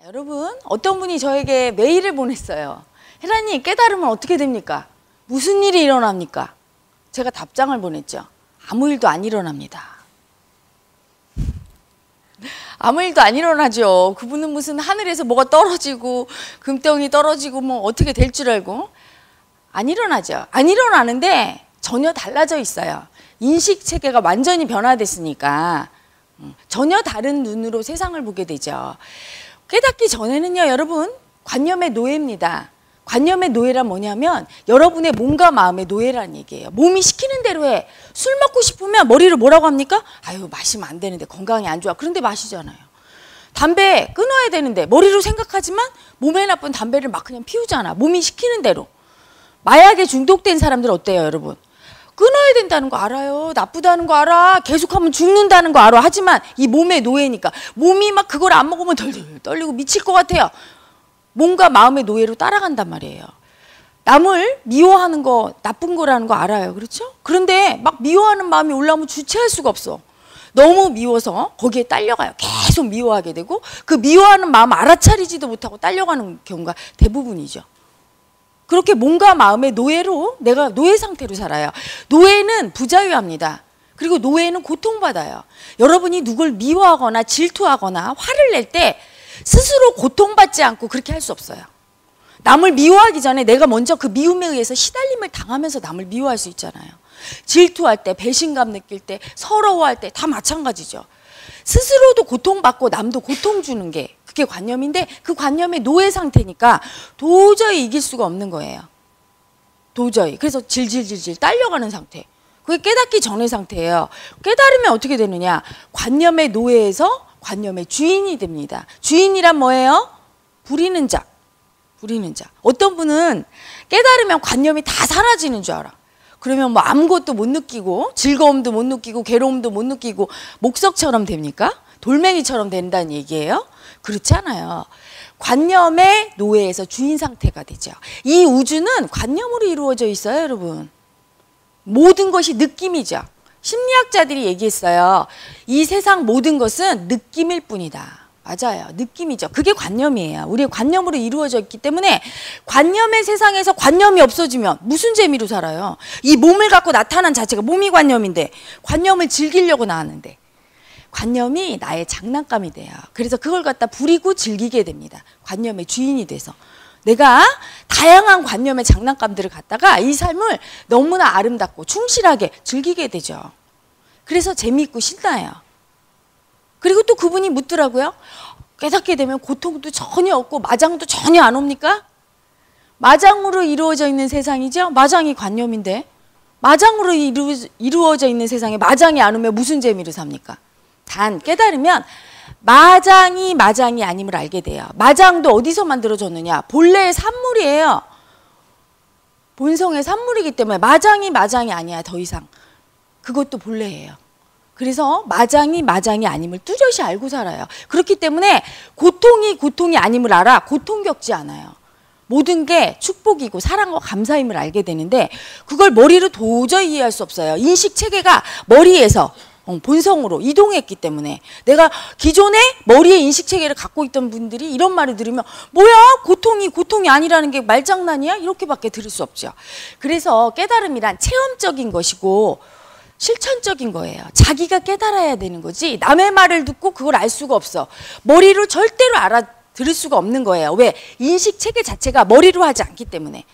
여러분, 어떤 분이 저에게 메일을 보냈어요. 혜라님, 깨달으면 어떻게 됩니까? 무슨 일이 일어납니까? 제가 답장을 보냈죠. 아무 일도 안 일어납니다. 아무 일도 안 일어나죠. 그분은 무슨 하늘에서 뭐가 떨어지고 금덩이 떨어지고 뭐 어떻게 될 줄 알고. 안 일어나죠. 안 일어나는데 전혀 달라져 있어요. 인식체계가 완전히 변화됐으니까 전혀 다른 눈으로 세상을 보게 되죠. 깨닫기 전에는요, 여러분, 관념의 노예입니다. 관념의 노예란 뭐냐면 여러분의 몸과 마음의 노예라는 얘기예요. 몸이 시키는 대로 해. 술 먹고 싶으면 머리를 뭐라고 합니까? 아유, 마시면 안 되는데 건강이 안 좋아. 그런데 마시잖아요. 담배 끊어야 되는데 머리로 생각하지만 몸에 나쁜 담배를 막 그냥 피우잖아. 몸이 시키는 대로. 마약에 중독된 사람들 어때요, 여러분? 끊어야 된다는 거 알아요. 나쁘다는 거 알아. 계속하면 죽는다는 거 알아. 하지만 이 몸의 노예니까 몸이 막 그걸 안 먹으면 덜덜 떨리고 미칠 것 같아요. 몸과 마음의 노예로 따라간단 말이에요. 남을 미워하는 거 나쁜 거라는 거 알아요. 그렇죠? 그런데 막 미워하는 마음이 올라오면 주체할 수가 없어. 너무 미워서 거기에 딸려가요. 계속 미워하게 되고 그 미워하는 마음 알아차리지도 못하고 딸려가는 경우가 대부분이죠. 그렇게 몸과 마음의 노예로 내가 노예 상태로 살아요. 노예는 부자유합니다. 그리고 노예는 고통받아요. 여러분이 누굴 미워하거나 질투하거나 화를 낼 때 스스로 고통받지 않고 그렇게 할 수 없어요. 남을 미워하기 전에 내가 먼저 그 미움에 의해서 시달림을 당하면서 남을 미워할 수 있잖아요. 질투할 때, 배신감 느낄 때, 서러워할 때 다 마찬가지죠. 스스로도 고통받고 남도 고통 주는 게 그게 관념인데 그 관념의 노예 상태니까 도저히 이길 수가 없는 거예요. 도저히. 그래서 질질질질 딸려가는 상태. 그게 깨닫기 전의 상태예요. 깨달으면 어떻게 되느냐? 관념의 노예에서 관념의 주인이 됩니다. 주인이란 뭐예요? 부리는 자. 부리는 자. 어떤 분은 깨달으면 관념이 다 사라지는 줄 알아. 그러면 뭐 아무것도 못 느끼고 즐거움도 못 느끼고 괴로움도 못 느끼고 목석처럼 됩니까? 돌멩이처럼 된다는 얘기예요? 그렇지 않아요. 관념의 노예에서 주인 상태가 되죠. 이 우주는 관념으로 이루어져 있어요, 여러분. 모든 것이 느낌이죠. 심리학자들이 얘기했어요. 이 세상 모든 것은 느낌일 뿐이다. 맞아요. 느낌이죠. 그게 관념이에요. 우리의 관념으로 이루어져 있기 때문에 관념의 세상에서 관념이 없어지면 무슨 재미로 살아요? 이 몸을 갖고 나타난 자체가 몸이 관념인데 관념을 즐기려고 나왔는데 관념이 나의 장난감이 돼요. 그래서 그걸 갖다 부리고 즐기게 됩니다. 관념의 주인이 돼서. 내가 다양한 관념의 장난감들을 갖다가 이 삶을 너무나 아름답고 충실하게 즐기게 되죠. 그래서 재미있고 신나요. 그리고 또 그분이 묻더라고요. 깨닫게 되면 고통도 전혀 없고 마장도 전혀 안 옵니까? 마장으로 이루어져 있는 세상이죠. 마장이 관념인데 마장으로 이루어져 있는 세상에 마장이 안 오면 무슨 재미로 삽니까? 단 깨달으면 마장이 아님을 알게 돼요. 마장도 어디서 만들어졌느냐? 본래의 산물이에요. 본성의 산물이기 때문에 마장이 아니야, 더 이상. 그것도 본래예요. 그래서 마장이 아님을 뚜렷이 알고 살아요. 그렇기 때문에 고통이 아님을 알아 고통 겪지 않아요. 모든 게 축복이고 사랑과 감사임을 알게 되는데 그걸 머리로 도저히 이해할 수 없어요. 인식체계가 머리에서 본성으로 이동했기 때문에 내가 기존에 머리에 인식체계를 갖고 있던 분들이 이런 말을 들으면 뭐야? 고통이 아니라는 게 말장난이야? 이렇게밖에 들을 수 없죠. 그래서 깨달음이란 체험적인 것이고 실천적인 거예요. 자기가 깨달아야 되는 거지 남의 말을 듣고 그걸 알 수가 없어. 머리로 절대로 알아들을 수가 없는 거예요. 왜? 인식체계 자체가 머리로 하지 않기 때문에.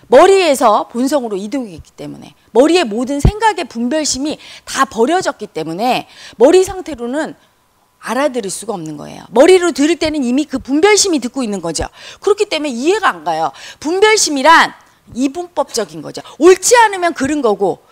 머리에서 본성으로 이동했기 때문에. 머리의 모든 생각의 분별심이 다 버려졌기 때문에 머리 상태로는 알아들을 수가 없는 거예요. 머리로 들을 때는 이미 그 분별심이 듣고 있는 거죠. 그렇기 때문에 이해가 안 가요. 분별심이란 이분법적인 거죠. 옳지 않으면 그른 거고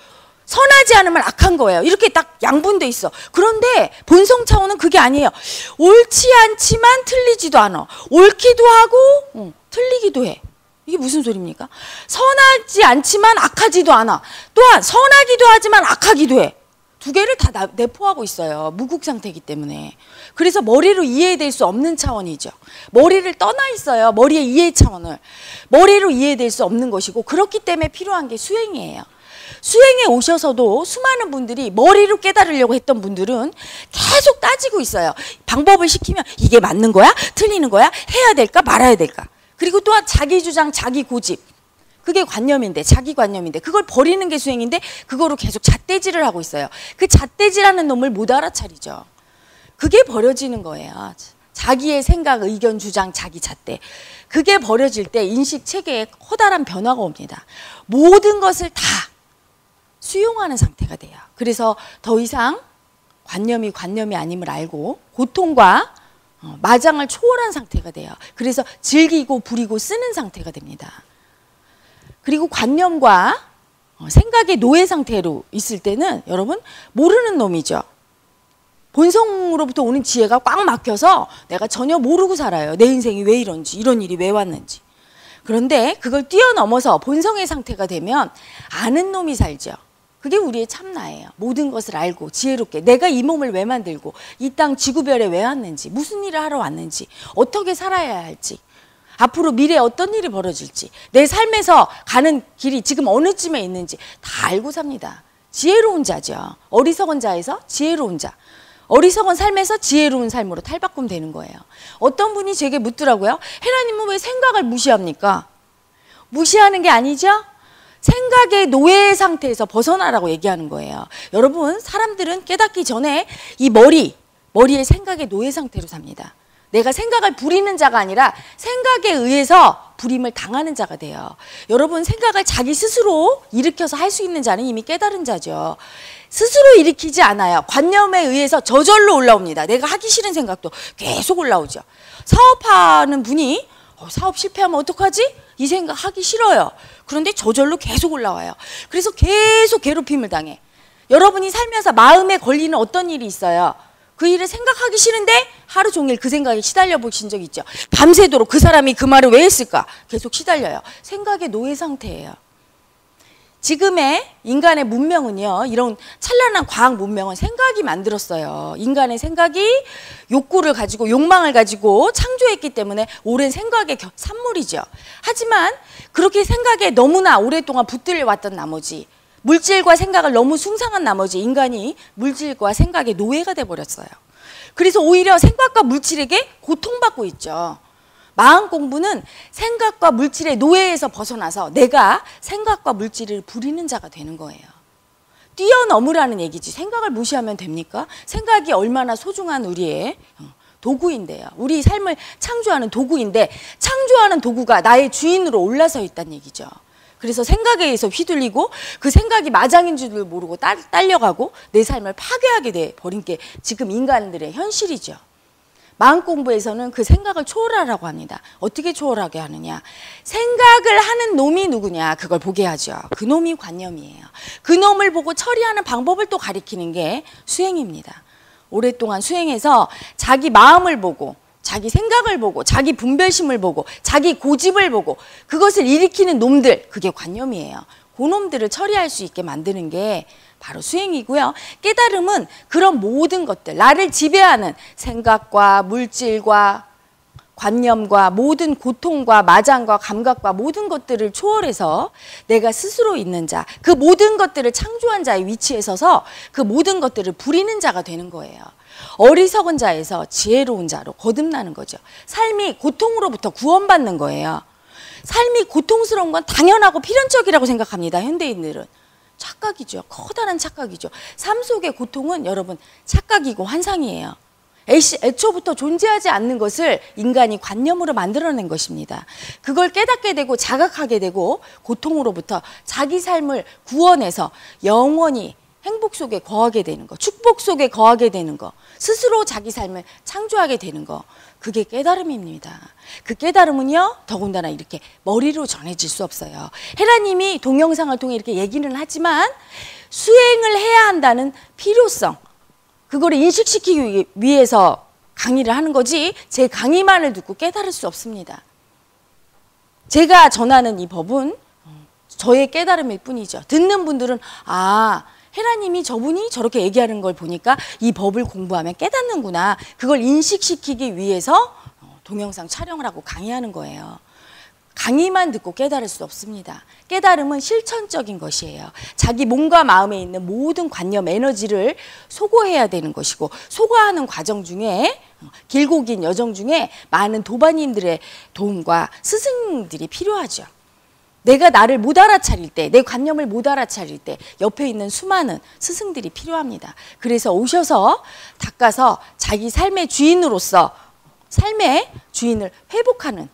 선하지 않으면 악한 거예요. 이렇게 딱 양분돼 있어. 그런데 본성 차원은 그게 아니에요. 옳지 않지만 틀리지도 않아. 옳기도 하고 틀리기도 해. 이게 무슨 소리입니까? 선하지 않지만 악하지도 않아. 또한 선하기도 하지만 악하기도 해. 두 개를 다 내포하고 있어요. 무국 상태이기 때문에. 그래서 머리로 이해될 수 없는 차원이죠. 머리를 떠나 있어요. 머리의 이해 차원을. 머리로 이해될 수 없는 것이고 그렇기 때문에 필요한 게 수행이에요. 수행에 오셔서도 수많은 분들이 머리로 깨달으려고 했던 분들은 계속 따지고 있어요. 방법을 시키면 이게 맞는 거야? 틀리는 거야? 해야 될까? 말아야 될까? 그리고 또한 자기 주장, 자기 고집. 그게 관념인데, 자기 관념인데, 그걸 버리는 게 수행인데 그거로 계속 잣대질을 하고 있어요. 그 잣대질하는 놈을 못 알아차리죠. 그게 버려지는 거예요. 자기의 생각, 의견, 주장, 자기 잣대. 그게 버려질 때 인식 체계에 커다란 변화가 옵니다. 모든 것을 다 수용하는 상태가 돼요. 그래서 더 이상 관념이 아님을 알고 고통과 마장을 초월한 상태가 돼요. 그래서 즐기고 부리고 쓰는 상태가 됩니다. 그리고 관념과 생각의 노예 상태로 있을 때는 여러분 모르는 놈이죠. 본성으로부터 오는 지혜가 꽉 막혀서 내가 전혀 모르고 살아요. 내 인생이 왜 이런지, 이런 일이 왜 왔는지. 그런데 그걸 뛰어넘어서 본성의 상태가 되면 아는 놈이 살죠. 그게 우리의 참나예요. 모든 것을 알고 지혜롭게 내가 이 몸을 왜 만들고 이 땅 지구별에 왜 왔는지, 무슨 일을 하러 왔는지, 어떻게 살아야 할지, 앞으로 미래에 어떤 일이 벌어질지, 내 삶에서 가는 길이 지금 어느 쯤에 있는지 다 알고 삽니다. 지혜로운 자죠. 어리석은 자에서 지혜로운 자. 어리석은 삶에서 지혜로운 삶으로 탈바꿈 되는 거예요. 어떤 분이 제게 묻더라고요. 헤라님은 왜 생각을 무시합니까? 무시하는 게 아니죠. 생각의 노예 상태에서 벗어나라고 얘기하는 거예요. 여러분, 사람들은 깨닫기 전에 이 머리의 생각의 노예 상태로 삽니다. 내가 생각을 부리는 자가 아니라 생각에 의해서 부림을 당하는 자가 돼요. 여러분, 생각을 자기 스스로 일으켜서 할 수 있는 자는 이미 깨달은 자죠. 스스로 일으키지 않아요. 관념에 의해서 저절로 올라옵니다. 내가 하기 싫은 생각도 계속 올라오죠. 사업하는 분이 사업 실패하면 어떡하지? 이 생각 하기 싫어요. 그런데 저절로 계속 올라와요. 그래서 계속 괴롭힘을 당해. 여러분이 살면서 마음에 걸리는 어떤 일이 있어요. 그 일을 생각하기 싫은데 하루 종일 그 생각에 시달려 보신 적 있죠. 밤새도록 그 사람이 그 말을 왜 했을까? 계속 시달려요. 생각의 노예 상태예요. 지금의 인간의 문명은요, 이런 찬란한 과학 문명은 생각이 만들었어요. 인간의 생각이 욕구를 가지고 욕망을 가지고 창조했기 때문에 오랜 생각의 산물이죠. 하지만 그렇게 생각에 너무나 오랫동안 붙들려 왔던 나머지, 물질과 생각을 너무 숭상한 나머지 인간이 물질과 생각의 노예가 돼버렸어요. 그래서 오히려 생각과 물질에게 고통받고 있죠. 마음 공부는 생각과 물질의 노예에서 벗어나서 내가 생각과 물질을 부리는 자가 되는 거예요. 뛰어넘으라는 얘기지. 생각을 무시하면 됩니까? 생각이 얼마나 소중한 우리의 도구인데요. 우리 삶을 창조하는 도구인데 창조하는 도구가 나의 주인으로 올라서 있다는 얘기죠. 그래서 생각에 의해서 휘둘리고 그 생각이 마장인 줄도 모르고 딸려가고 내 삶을 파괴하게 돼 버린 게 지금 인간들의 현실이죠. 마음 공부에서는 그 생각을 초월하라고 합니다. 어떻게 초월하게 하느냐. 생각을 하는 놈이 누구냐 그걸 보게 하죠. 그 놈이 관념이에요. 그 놈을 보고 처리하는 방법을 또 가리키는 게 수행입니다. 오랫동안 수행해서 자기 마음을 보고 자기 생각을 보고 자기 분별심을 보고 자기 고집을 보고 그것을 일으키는 놈들, 그게 관념이에요. 그 놈들을 처리할 수 있게 만드는 게 바로 수행이고요. 깨달음은 그런 모든 것들, 나를 지배하는 생각과 물질과 관념과 모든 고통과 마장과 감각과 모든 것들을 초월해서 내가 스스로 있는 자, 그 모든 것들을 창조한 자의 위치에 서서 그 모든 것들을 부리는 자가 되는 거예요. 어리석은 자에서 지혜로운 자로 거듭나는 거죠. 삶이 고통으로부터 구원받는 거예요. 삶이 고통스러운 건 당연하고 필연적이라고 생각합니다. 현대인들은. 착각이죠. 커다란 착각이죠. 삶 속의 고통은 여러분 착각이고 환상이에요. 애초부터 존재하지 않는 것을 인간이 관념으로 만들어낸 것입니다. 그걸 깨닫게 되고 자각하게 되고 고통으로부터 자기 삶을 구원해서 영원히 행복 속에 거하게 되는 거, 축복 속에 거하게 되는 거, 스스로 자기 삶을 창조하게 되는 거, 그게 깨달음입니다. 그 깨달음은요, 더군다나 이렇게 머리로 전해질 수 없어요. 헤라님이 동영상을 통해 이렇게 얘기는 하지만 수행을 해야 한다는 필요성, 그거를 인식시키기 위해서 강의를 하는 거지 제 강의만을 듣고 깨달을 수 없습니다. 제가 전하는 이 법은 저의 깨달음일 뿐이죠. 듣는 분들은 헤라님이 저분이 저렇게 얘기하는 걸 보니까 이 법을 공부하면 깨닫는구나. 그걸 인식시키기 위해서 동영상 촬영을 하고 강의하는 거예요. 강의만 듣고 깨달을 수 없습니다. 깨달음은 실천적인 것이에요. 자기 몸과 마음에 있는 모든 관념, 에너지를 소거해야 되는 것이고, 소거하는 과정 중에, 길고 긴 여정 중에 많은 도반님들의 도움과 스승들이 필요하죠. 내가 나를 못 알아차릴 때, 내 관념을 못 알아차릴 때 옆에 있는 수많은 스승들이 필요합니다. 그래서 오셔서 닦아서 자기 삶의 주인으로서 삶의 주인을 회복하는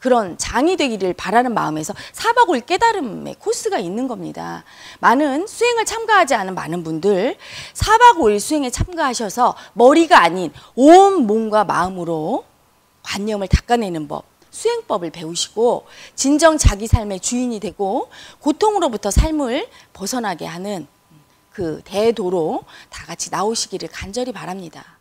그런 장이 되기를 바라는 마음에서 4박 5일 깨달음의 코스가 있는 겁니다. 많은 수행을 참가하지 않은 많은 분들 4박 5일 수행에 참가하셔서 머리가 아닌 온 몸과 마음으로 관념을 닦아내는 법, 수행법을 배우시고 진정 자기 삶의 주인이 되고 고통으로부터 삶을 벗어나게 하는 그 대도로 다 같이 나오시기를 간절히 바랍니다.